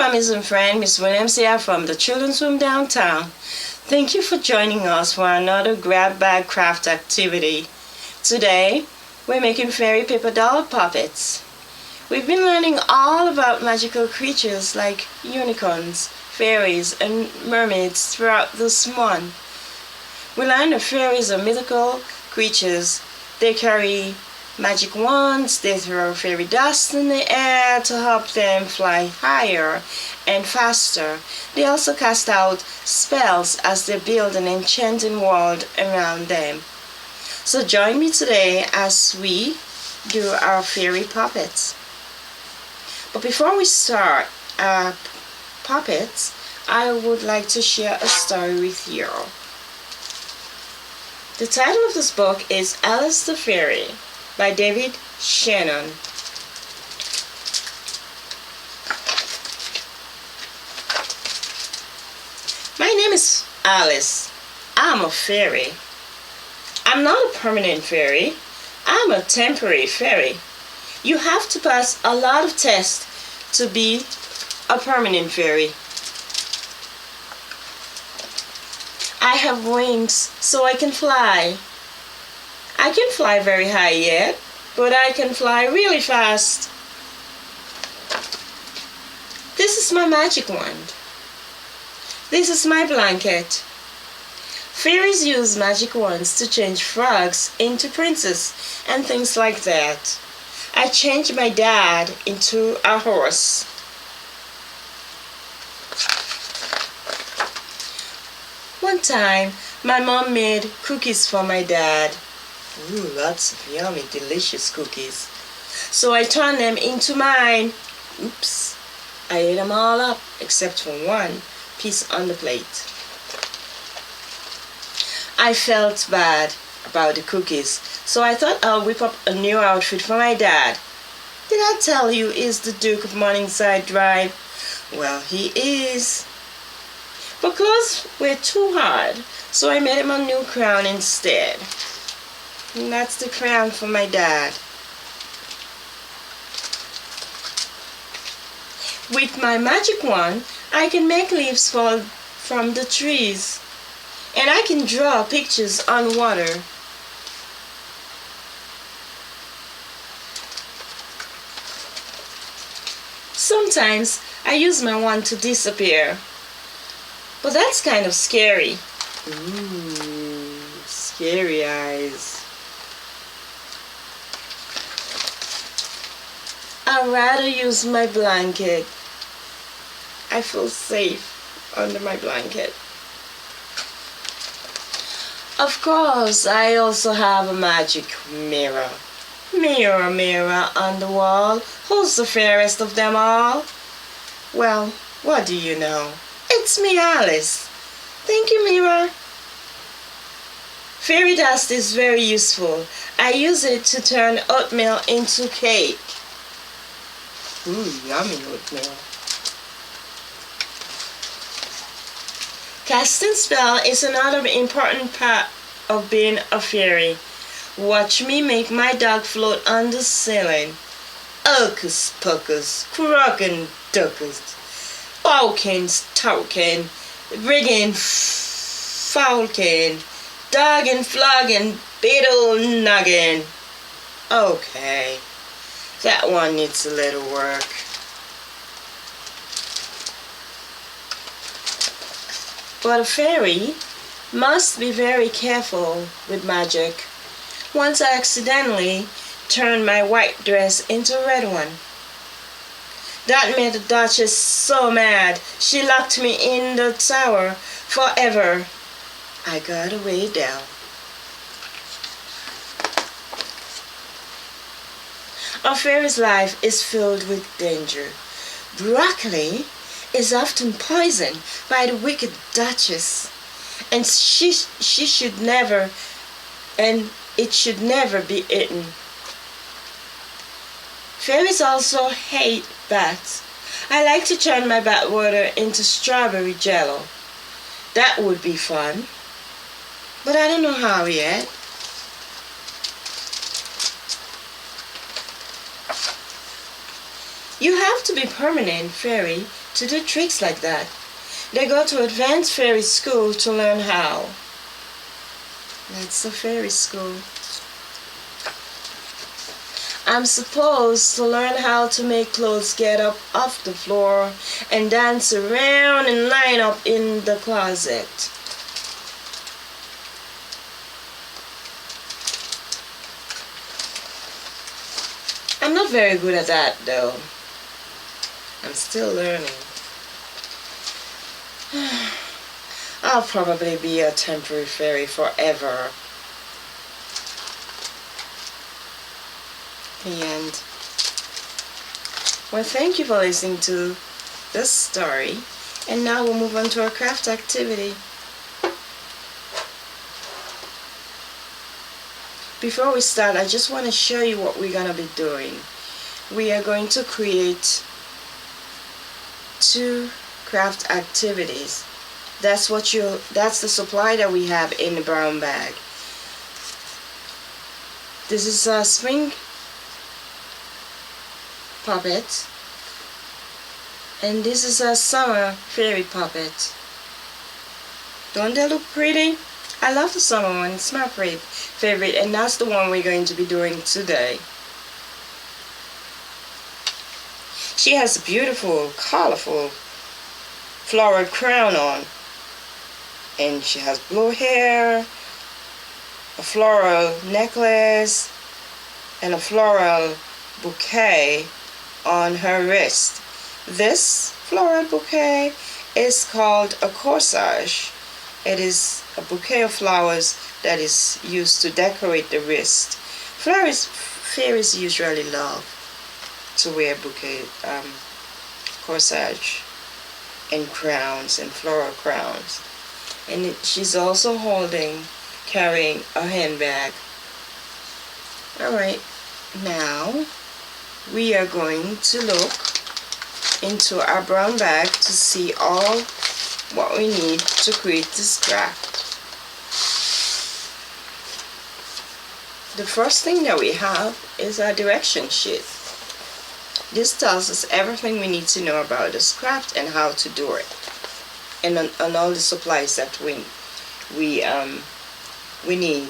families and friends, Miss Williams here from the Children's Room downtown. Thank you for joining us for another grab bag craft activity. Today, we're making fairy paper doll puppets. We've been learning all about magical creatures like unicorns, fairies, and mermaids throughout this month. We learned that fairies are mythical creatures. They carry magic wands, they throw fairy dust in the air to help them fly higher and faster. They also cast out spells as they build an enchanting world around them. So join me today as we do our fairy puppets. But before we start our puppets, I would like to share a story with you. The title of this book is Alice the Fairy by David Shannon. My name is Alice. I'm a fairy. I'm not a permanent fairy. I'm a temporary fairy. You have to pass a lot of tests to be a permanent fairy. I have wings so I can fly. I can fly very high yet, but I can fly really fast. This is my magic wand. This is my blanket. Fairies use magic wands to change frogs into princes and things like that. I changed my dad into a horse. One time, my mom made cookies for my dad. Ooh, lots of yummy, delicious cookies. So I turned them into mine. Oops. I ate them all up except for one piece on the plate. I felt bad about the cookies, so I thought I'll whip up a new outfit for my dad. Did I tell you he's the Duke of Morningside Drive? Well, he is. But clothes were too hard, so I made him a new crown instead. And that's the crown for my dad. With my magic wand, I can make leaves fall from the trees. And I can draw pictures on water. Sometimes I use my wand to disappear. But that's kind of scary. Ooh, scary eyes. I'd rather use my blanket. I feel safe under my blanket. Of course, I also have a magic mirror. Mirror, mirror on the wall, who's the fairest of them all? Well, what do you know? It's me, Alice. Thank you, mirror. Fairy dust is very useful. I use it to turn oatmeal into cake. Ooh, yummy oatmeal. Casting spell is another important part of being a fairy. Watch me make my dog float on the ceiling. Uckus puckus, croaking duckus, walking, talking, rigging, falcon, dogging, flogging, beetle noggin. Okay, that one needs a little work. But a fairy must be very careful with magic. Once I accidentally turned my white dress into a red one. That made the Duchess so mad, she locked me in the tower forever. I got away down. A fairy's life is filled with danger. Broccoli is often poisoned by the wicked Duchess, and it should never be eaten. Fairies also hate bats. I like to turn my bat water into strawberry jello. That would be fun, but I don't know how yet. You have to be permanent fairy to do tricks like that. They go to advanced fairy school to learn how. That's the fairy school. I'm supposed to learn how to make clothes get up off the floor and dance around and line up in the closet. I'm not very good at that though. I'm still learning. I'll probably be a temporary fairy forever. The end. Well, thank you for listening to this story. And now we'll move on to our craft activity. Before we start, I just want to show you what we're going to be doing. We are going to create 2 craft activities. That's the supply that we have in the brown bag. This is a spring puppet, and this is a summer fairy puppet. Don't they look pretty? I love the summer one. It's my favorite, and that's the one we're going to be doing today. She has a beautiful, colorful floral crown on, and she has blue hair, a floral necklace, and a floral bouquet on her wrist. This floral bouquet is called a corsage. It is a bouquet of flowers that is used to decorate the wrist. Fairies usually love to wear bouquet, corsage and crowns and floral crowns. And she's also carrying a handbag. Alright, now we are going to look into our brown bag to see all what we need to create this craft. The first thing that we have is our direction sheet. This tells us everything we need to know about this craft and how to do it, and on all the supplies that we need.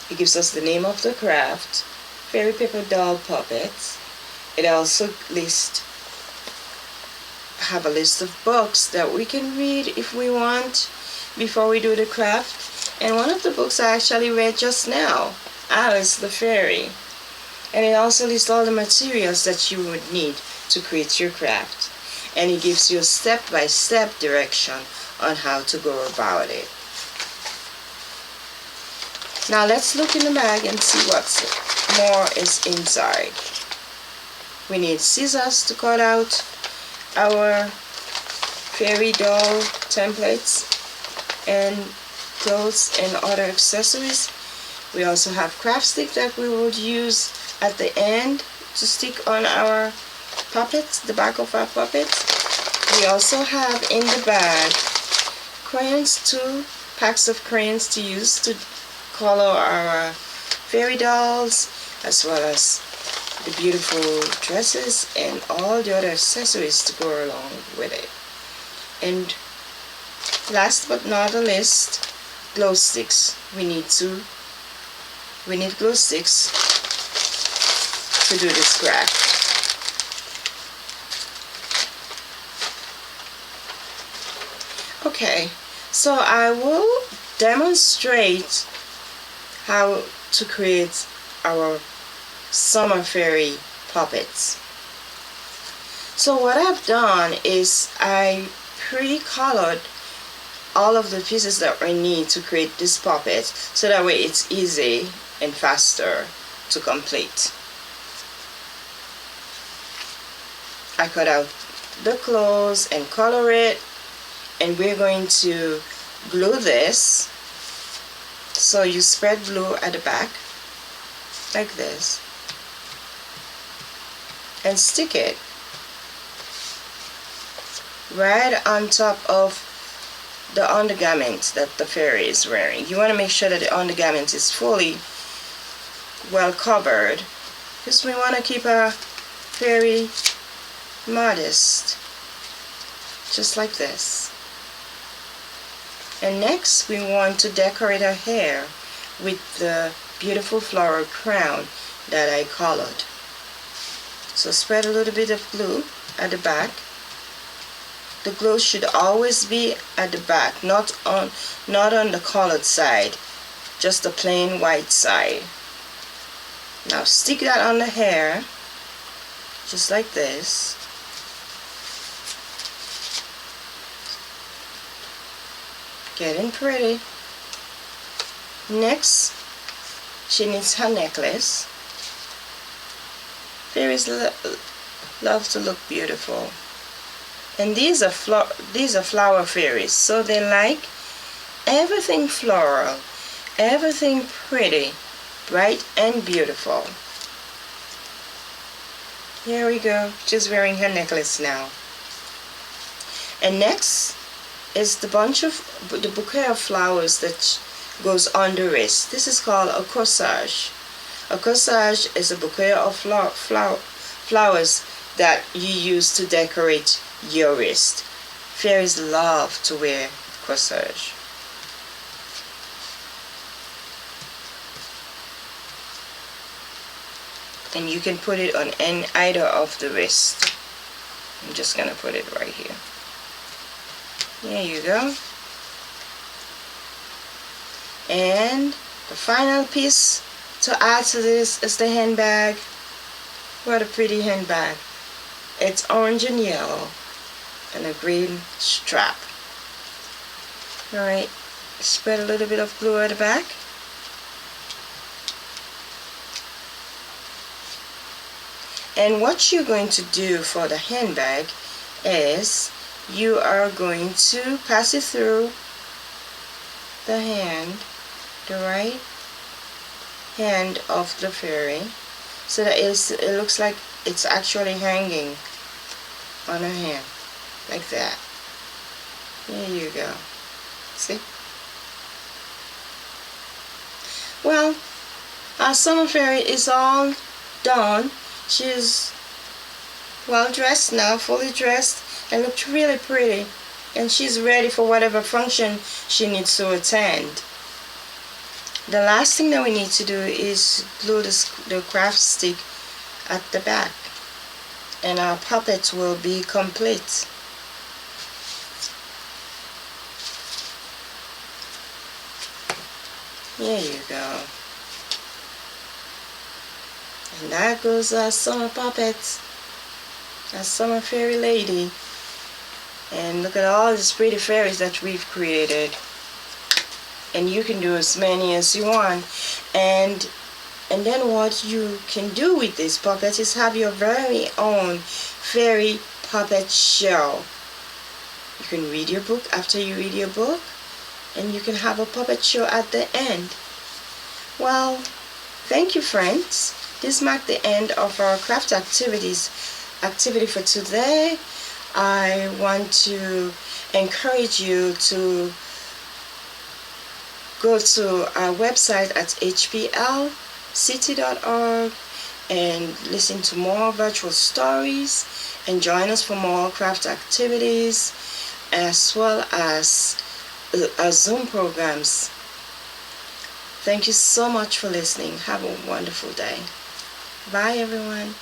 It gives us the name of the craft, Fairy Paper Doll Puppets. It also have a list of books that we can read if we want before we do the craft. And one of the books I actually read just now, Alice the Fairy. And it also lists all the materials that you would need to create your craft. And it gives you a step-by-step direction on how to go about it. Now let's look in the bag and see what more is inside. We need scissors to cut out our fairy doll templates and clothes and other accessories. We also have craft stick that we would use at the end to stick on our puppets, the back of our puppets. We also have in the bag crayons, 2 packs of crayons to use to color our fairy dolls, as well as the beautiful dresses and all the other accessories to go along with it. And last but not the least, glow sticks. We need glow sticks to do this craft. Okay, so I will demonstrate how to create our summer fairy puppets. So what I've done is I pre-colored all of the pieces that we need to create this puppet, so that way it's easy and faster to complete. I cut out the clothes and color it, and we're going to glue this. So you spread glue at the back like this and stick it right on top of the undergarment that the fairy is wearing. You want to make sure that the undergarment is fully well covered, because we want to keep our fairy modest just like this. And next we want to decorate her hair with the beautiful floral crown that I colored. So spread a little bit of glue at the back. The glue should always be at the back, not on the colored side, just the plain white side. Now stick that on the hair, just like this. Getting pretty. Next, she needs her necklace. Fairies love to look beautiful. And these are flower fairies, so they like everything floral, everything pretty, bright and beautiful. Here we go. She's wearing her necklace now. And next is the bouquet of flowers that goes on the wrist. This is called a corsage. A corsage is a bouquet of flowers that you use to decorate your wrist. Fairies love to wear corsage. And you can put it on either of the wrist. I'm just gonna put it right here. There you go. And the final piece to add to this is the handbag. What a pretty handbag. It's orange and yellow and a green strap. Alright, spread a little bit of glue at the back. And what you're going to do for the handbag is you are going to pass it through the hand, the right hand of the fairy, so that it looks like it's actually hanging on her hand, like that. There you go. See? Well, our summer fairy is all done. She's well dressed now, fully dressed, and looks really pretty. And she's ready for whatever function she needs to attend. The last thing that we need to do is glue the craft stick at the back, and our puppet will be complete. There you go. And that goes our summer puppet, our summer fairy lady. And look at all these pretty fairies that we've created. And you can do as many as you want. And then what you can do with this puppet is have your very own fairy puppet show. You can read your book after you read your book, and you can have a puppet show at the end. Well, thank you, friends. This marked the end of our craft activity for today. I want to encourage you to go to our website at hplcity.org and listen to more virtual stories, and join us for more craft activities as well as our Zoom programs. Thank you so much for listening. Have a wonderful day. Bye, everyone.